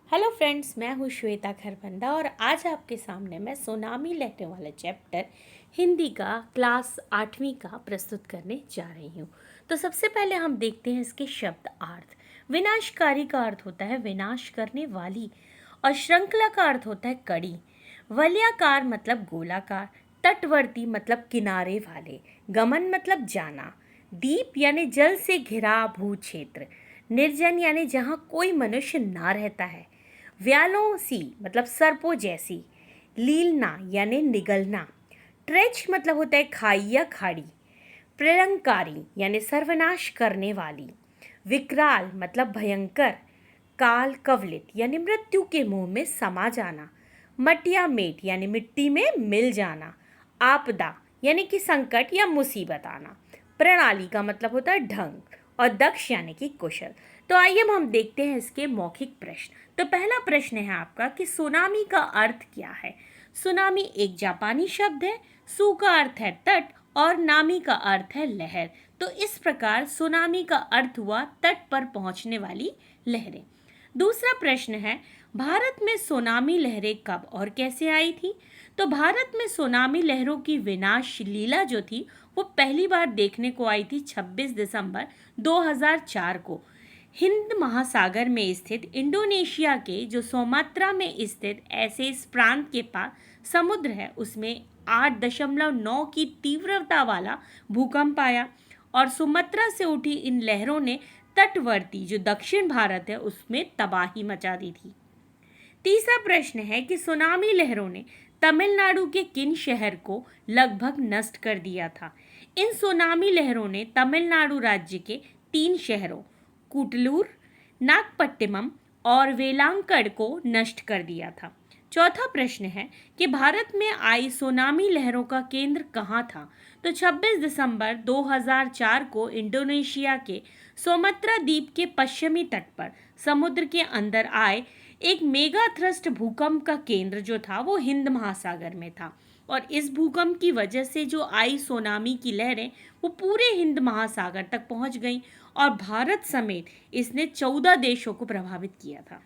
Hello friends, मैं हूँ श्वेता खरबंदा और आज आपके सामने मैं सुनामी लहरों वाला चैप्टर हिंदी का क्लास 8वीं का प्रस्तुत करने जा रही हूँ। तो सबसे पहले हम देखते हैं इसके शब्द अर्थ। विनाशकारी का अर्थ होता है विनाश करने वाली और श्रृंखला का अर्थ होता है कड़ी। वलयाकार मतलब गोलाकार, तटवर्ती मतलब किनारे वाले, गमन मतलब जाना, दीप यानी जल से घिरा भू क्षेत्र, निर्जन यानी जहाँ कोई मनुष्य ना रहता है, व्यालों सी मतलब सर्पों जैसी, लीलना यानी निगलना, ट्रेच मतलब होता है खाई या खाड़ी, प्रलंकारी यानी सर्वनाश करने वाली, विकराल मतलब भयंकर, काल कवलित यानी मृत्यु के मुंह में समा जाना, मटिया मेट यानी मिट्टी में मिल जाना, आपदा यानी कि संकट या मुसीबत आना, प्रणाली का मतलब होता है ढंग और दक्ष यानी कि कुशल। तो आइए अब हम देखते हैं इसके मौखिक प्रश्न। तो पहला प्रश्न है आपका कि सुनामी का अर्थ क्या है। सुनामी एक जापानी शब्द है, सु का अर्थ है तट और नामी का अर्थ है लहर। तो इस प्रकार सुनामी का अर्थ हुआ तट पर पहुंचने वाली लहरें। दूसरा प्रश्न है भारत में सुनामी लहरें कब और कैसे आई थी। तो भारत में सुनामी लहरों की विनाश लीला जो थी वो पहली बार देखने को आई थी 26 दिसंबर 2004 को हिंद महासागर में स्थित इंडोनेशिया के जो सोमात्रा में स्थित ऐसे इस प्रांत के पास समुद्र है उसमें 8.9 की तीव्रता वाला भूकंप आया और सुमात्रा से उठी इन लहरों ने तटवर्ती जो दक्षिण भारत है उसमें तबाही मचा दी थी। तीसरा प्रश्न है कि सुनामी लहरों ने तमिलनाडु के किन शहर को लगभग नष्ट कर दिया था। इन सुनामी लहरों ने तमिलनाडु राज्य के 3 शहरों कुटलूर, नागपट्टिनम और वेलांकड़ को नष्ट कर दिया था। चौथा प्रश्न है कि भारत में आई सुनामी लहरों का केंद्र कहाँ था। तो 26 दिसंबर 2004 को इंडोनेशिया के सोमात्रा द्वीप के पश्चिमी तट पर समुद्र के अंदर आए एक मेगा थ्रस्ट भूकंप का केंद्र जो था वो हिंद महासागर में था और इस भूकंप की वजह से जो आई सुनामी की लहरें वो पूरे हिंद महासागर तक पहुंच गईं और भारत समेत इसने 14 देशों को प्रभावित किया था।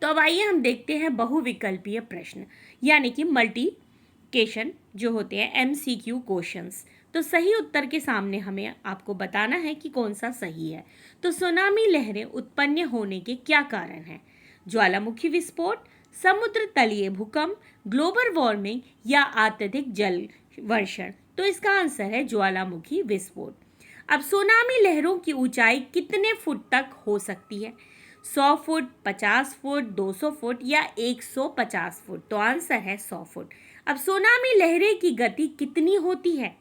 तो अब आइए हम देखते हैं बहुविकल्पीय प्रश्न यानी कि मल्टीप्लिकेशन जो होते हैं MCQ क्वेश्चंस। तो सही उत्तर के सामने हमें आपको बताना है कि कौन सा सही है। तो सुनामी लहरें उत्पन्न होने के क्या कारण हैं। ज्वालामुखी विस्फोट, समुद्र तलीय भूकंप, ग्लोबल वार्मिंग या अत्यधिक जल वर्षण। तो इसका आंसर है ज्वालामुखी विस्फोट। अब सुनामी लहरों की ऊंचाई कितने फुट तक हो सकती है। 100 फुट, 50 फुट, 200 फुट या 150 फुट। तो आंसर है 100 फुट। अब सुनामी लहरें की गति कितनी होती है।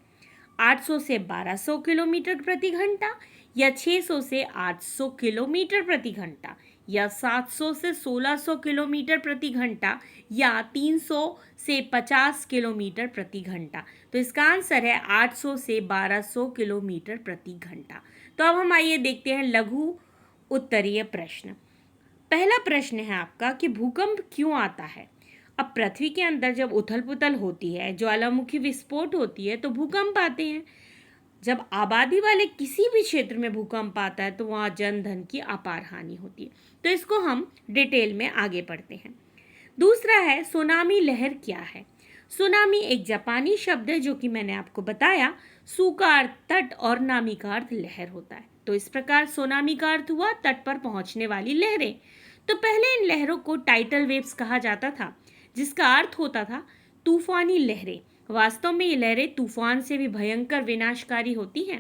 800 से 1200 किलोमीटर प्रति घंटा या 600 से 800 किलोमीटर प्रति घंटा या 700 से 1600 किलोमीटर प्रति घंटा या 300 से 50 किलोमीटर प्रति घंटा। तो इसका आंसर है 800 से 1200 किलोमीटर प्रति घंटा। तो अब हम आइए देखते हैं लघु उत्तरीय प्रश्न। पहला प्रश्न है आपका कि भूकंप क्यों आता है। अब पृथ्वी के अंदर जब उथल पुथल होती है, ज्वालामुखी विस्फोट होती है तो भूकंप आते हैं। जब आबादी वाले किसी भी क्षेत्र में भूकंप आता है तो वहाँ जन धन की अपार हानि होती है। तो इसको हम डिटेल में आगे पढ़ते हैं। दूसरा है सुनामी लहर क्या है। सुनामी एक जापानी शब्द है जो कि मैंने आपको बताया, सु का अर्थ तट और नामी का अर्थ लहर होता है। तो इस प्रकार सुनामी का अर्थ हुआ तट पर पहुंचने वाली लहरें। तो पहले इन लहरों को टाइडल वेव्स कहा जाता था जिसका अर्थ होता था तूफानी लहरें। वास्तव में ये लहरें तूफान से भी भयंकर विनाशकारी होती हैं।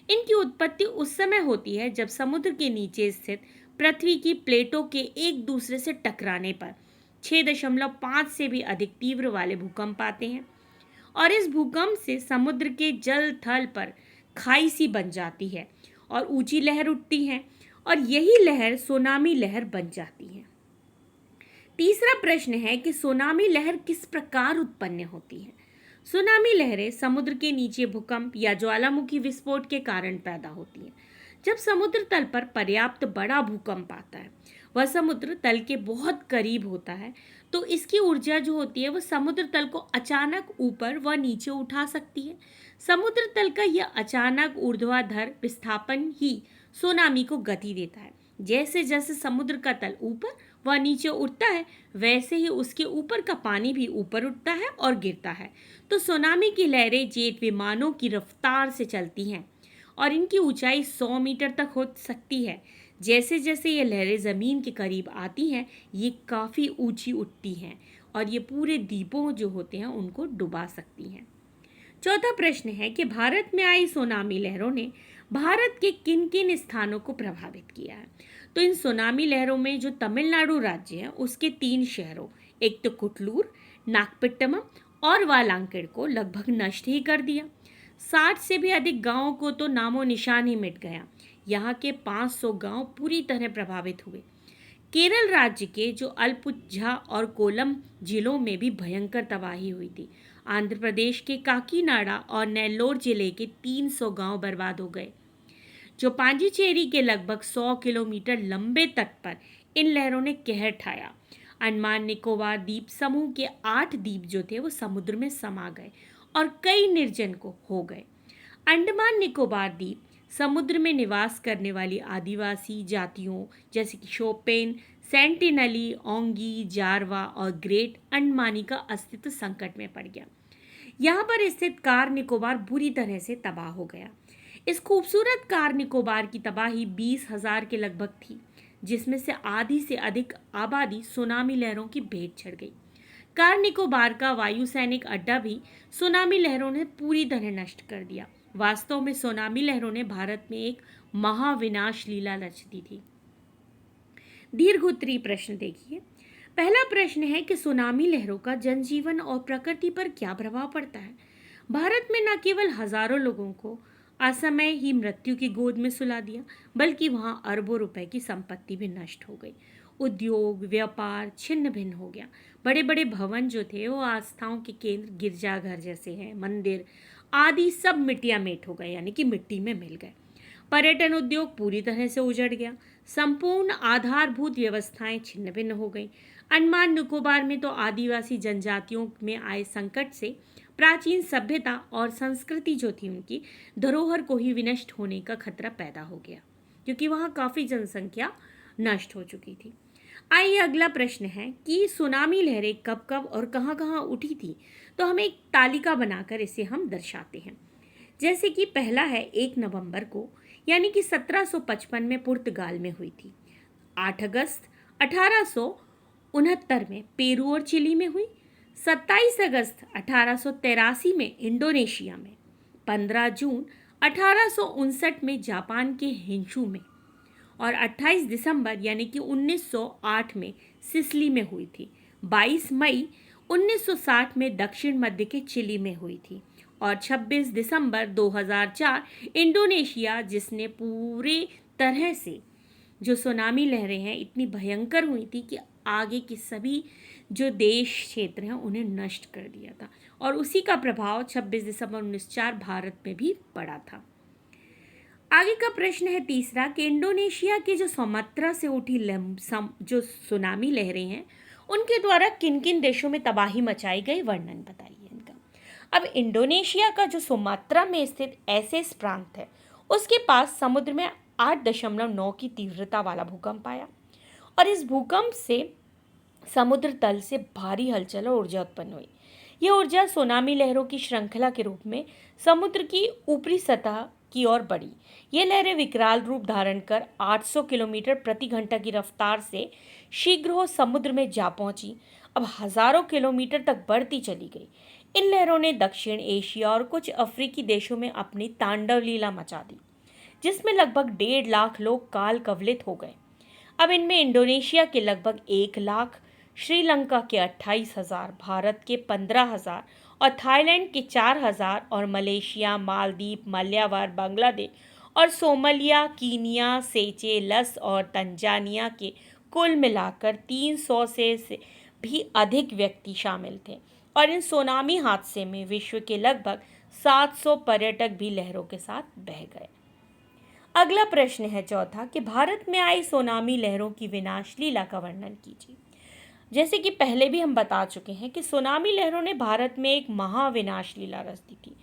इनकी उत्पत्ति उस समय होती है जब समुद्र के नीचे स्थित पृथ्वी की प्लेटों के एक दूसरे से टकराने पर 6.5 से भी अधिक तीव्र वाले भूकंप आते हैं और इस भूकंप से समुद्र के जल थल पर खाई सी बन जाती है और ऊंची लहर उठती है और यही लहर सुनामी लहर बन जाती है। तीसरा प्रश्न है कि सुनामी लहर किस प्रकार उत्पन्न होती है। सुनामी लहरें समुद्र के नीचे भूकंप या ज्वालामुखी विस्फोट के कारण पैदा होती हैं। जब समुद्र तल पर पर्याप्त बड़ा भूकंप आता है, वह समुद्र तल के बहुत करीब होता है, तो इसकी ऊर्जा जो होती है वह समुद्र तल को अचानक ऊपर व नीचे उठा सकती है। समुद्र तल का यह अचानक ऊर्ध्वाधर विस्थापन ही सुनामी को गति देता है। जैसे जैसे समुद्र का तल ऊपर व नीचे उठता है, वैसे ही उसके ऊपर का पानी भी ऊपर उठता है और गिरता है। तो सुनामी की लहरें जेट विमानों की रफ्तार से चलती हैं और इनकी ऊंचाई 100 मीटर तक हो सकती है। जैसे जैसे ये लहरें ज़मीन के करीब आती हैं, ये काफ़ी ऊंची उठती हैं और ये पूरे द्वीपों जो होते हैं उनको डुबा सकती हैं। चौथा प्रश्न है कि भारत में आई सुनामी लहरों ने भारत के किन किन स्थानों को प्रभावित किया है। तो इन सुनामी लहरों में जो तमिलनाडु राज्य है उसके 3 शहरों, एक तो कुटलूर, नागपट्टनम और वालांगीर को लगभग नष्ट ही कर दिया। 60 से भी अधिक गांवों को तो नामो निशान ही मिट गया। यहाँ के 500 गांव पूरी तरह प्रभावित हुए। केरल राज्य के जो अलपुझा और कोलम जिलों में भी भयंकर तबाही हुई थी। आंध्र प्रदेश के काकीनाडा और नेल्लोर जिले के 300 गांव बर्बाद हो गए। जो पांडिचेरी के लगभग 100 किलोमीटर लंबे तट पर इन लहरों ने कहर ठाया। अंडमान निकोबार द्वीप समूह के 8 द्वीप जो थे वो समुद्र में समा गए और कई निर्जन को हो गए। अंडमान निकोबार द्वीप समुद्र में निवास करने वाली आदिवासी जातियों जैसे कि शोपेन, सेंटिनली, ओंगी, जारवा और ग्रेट अंडमानी का अस्तित्व संकट में पड़ गया। यहाँ पर स्थित कार निकोबार बुरी तरह से तबाह हो गया। इस खूबसूरत कार निकोबार की तबाही 20,000 के लगभग थी, जिसमें से आधी से अधिक आबादी सुनामी लहरों की भेंट चढ़ गई। कार निकोबार का वायुसैनिक अड्डा भी सुनामी लहरों ने पूरी तरह नष्ट कर दिया। वास्तव में सुनामी लहरों ने भारत में एक महाविनाश लीला रच दी थी। दीर्घ उत्तरी प्रश्न देखिए। पहला प्रश्न है कि सुनामी लहरों का जनजीवन और प्रकृति पर क्या प्रभाव पड़ता है। भारत में न केवल हजारों लोगों को असमय ही मृत्यु की गोद में सुला दिया, बल्कि वहां अरबों रुपए की संपत्ति भी नष्ट हो गई। उद्योग व्यापार छिन्न भिन्न हो गया। बड़े बड़े भवन जो थे वो आस्थाओं के केंद्र, गिरजाघर जैसे हैं, मंदिर आदि सब मिट्टियां मेट हो गए, यानी कि मिट्टी में मिल गए। पर्यटन उद्योग पूरी तरह से उजड़ गया। संपूर्ण आधारभूत व्यवस्थाएं छिन्न भिन्न हो गई। अंडमान निकोबार में तो आदिवासी जनजातियों में आए संकट से प्राचीन सभ्यता और संस्कृति जो थी उनकी धरोहर को ही विनष्ट होने का खतरा पैदा हो गया, क्योंकि वहाँ काफ़ी जनसंख्या नष्ट हो चुकी थी। आइए अगला प्रश्न है कि सुनामी लहरें कब कब और कहाँ कहाँ उठी थी। तो हम एक तालिका बनाकर इसे हम दर्शाते हैं। जैसे कि पहला है 1 नवंबर को, यानी कि 1755 में पुर्तगाल में हुई थी। 8 अगस्त 1869 में पेरू और चिली में हुई। 27 अगस्त 1883 में इंडोनेशिया में। 15 जून 1859 में जापान के हिंशू में। और 28 दिसंबर यानी कि 1908 में सिसिली में हुई थी। 22 मई 1960 में दक्षिण मध्य के चिली में हुई थी। और 26 दिसंबर 2004 इंडोनेशिया, जिसने पूरे तरह से जो सुनामी लहरें हैं इतनी भयंकर हुई थी कि आगे के सभी जो देश क्षेत्र हैं उन्हें नष्ट कर दिया था। और उसी का प्रभाव 26 दिसंबर 1904 भारत में भी पड़ा था। आगे का प्रश्न है तीसरा कि इंडोनेशिया के जो सुमात्रा से उठी जो सुनामी लहरें हैं उनके द्वारा किन किन देशों में तबाही मचाई गई, वर्णन बताइए इनका। अब इंडोनेशिया का जो सुमात्रा में स्थित एसेस प्रांत है उसके पास समुद्र में 8.9 की तीव्रता वाला भूकंप आया और इस भूकंप से समुद्र तल से भारी हलचल और ऊर्जा उत्पन्न हुई। यह ऊर्जा सुनामी लहरों की श्रृंखला के रूप में समुद्र की ऊपरी सतह की ओर बढ़ी। ये लहरें विकराल रूप धारण कर 800 किलोमीटर प्रति घंटा की रफ्तार से शीघ्र हो समुद्र में जा पहुंची। अब हजारों किलोमीटर तक बढ़ती चली गई। इन लहरों ने दक्षिण एशिया और कुछ अफ्रीकी देशों में अपनी तांडव लीला मचा दी, जिसमें लगभग 1.5 लाख लोग काल कवलित हो गए। अब इनमें इंडोनेशिया के लगभग 1 लाख, श्रीलंका के 28,000, भारत के 15,000 और थाईलैंड के 4,000 और मलेशिया, मालदीव, माल्यावर, बांग्लादेश और सोमालिया, कीनिया, सेचेल्स और तंजानिया के कुल मिलाकर 300 से भी अधिक व्यक्ति शामिल थे। और इन सुनामी हादसे में विश्व के लगभग 700 पर्यटक भी लहरों के साथ बह गए। अगला प्रश्न है चौथा कि भारत में आई सुनामी लहरों की विनाश लीला का वर्णन कीजिए। जैसे कि पहले भी हम बता चुके हैं कि सुनामी लहरों ने भारत में एक महाविनाश लीला रच दी थी।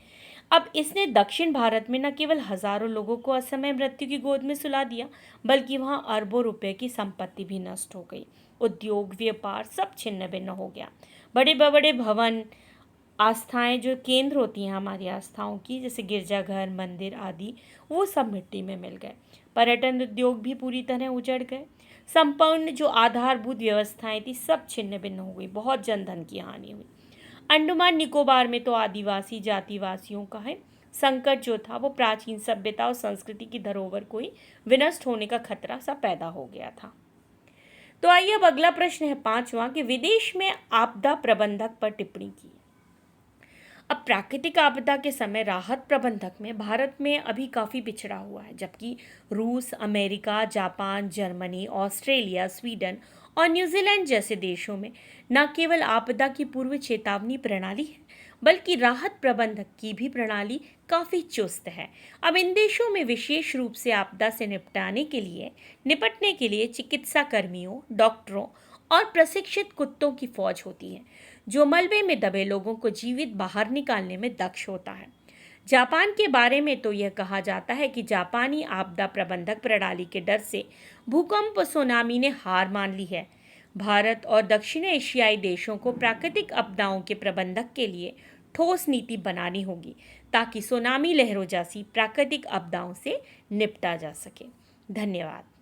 अब इसने दक्षिण भारत में न केवल हजारों लोगों को असमय मृत्यु की गोद में सुला दिया, बल्कि वहां अरबों रुपए की संपत्ति भी नष्ट हो गई। उद्योग, व्यापार सब छिन्न भिन्न हो गया। बड़े बड़े भवन, आस्थाएं जो केंद्र होती हैं हमारी आस्थाओं की, जैसे गिरजाघर, मंदिर आदि, वो सब मिट्टी में मिल गए। पर्यटन उद्योग भी पूरी तरह उजड़ गए। संपूर्ण जो आधारभूत व्यवस्थाएं थी सब छिन्न भिन्न हो गई। बहुत जनधन की हानि हुई। अंडमान निकोबार में तो आदिवासी जातिवासियों का है संकट जो था वो प्राचीन सभ्यता और संस्कृति की धरोहर को ही विनष्ट होने का खतरा सा पैदा हो गया था। तो आइए अब अगला प्रश्न है 5वां कि विदेश में आपदा प्रबंधक पर टिप्पणी की। अब प्राकृतिक आपदा के समय राहत प्रबंधक में भारत में अभी काफ़ी पिछड़ा हुआ है, जबकि रूस, America, Japan, Germany, Australia, Sweden और न्यूजीलैंड जैसे देशों में न केवल आपदा की पूर्व चेतावनी प्रणाली है, बल्कि राहत प्रबंधक की भी प्रणाली काफ़ी चुस्त है। अब इन देशों में विशेष रूप से आपदा से निपटने के लिए चिकित्सा कर्मियों, डॉक्टरों और प्रशिक्षित कुत्तों की फौज होती है, जो मलबे में दबे लोगों को जीवित बाहर निकालने में दक्ष होता है। जापान के बारे में तो यह कहा जाता है कि जापानी आपदा प्रबंधक प्रणाली के डर से भूकंप, सुनामी ने हार मान ली है। भारत और दक्षिण एशियाई देशों को प्राकृतिक आपदाओं के प्रबंधक के लिए ठोस नीति बनानी होगी, ताकि सुनामी लहरों जैसी प्राकृतिक आपदाओं से निपटा जा सके। धन्यवाद।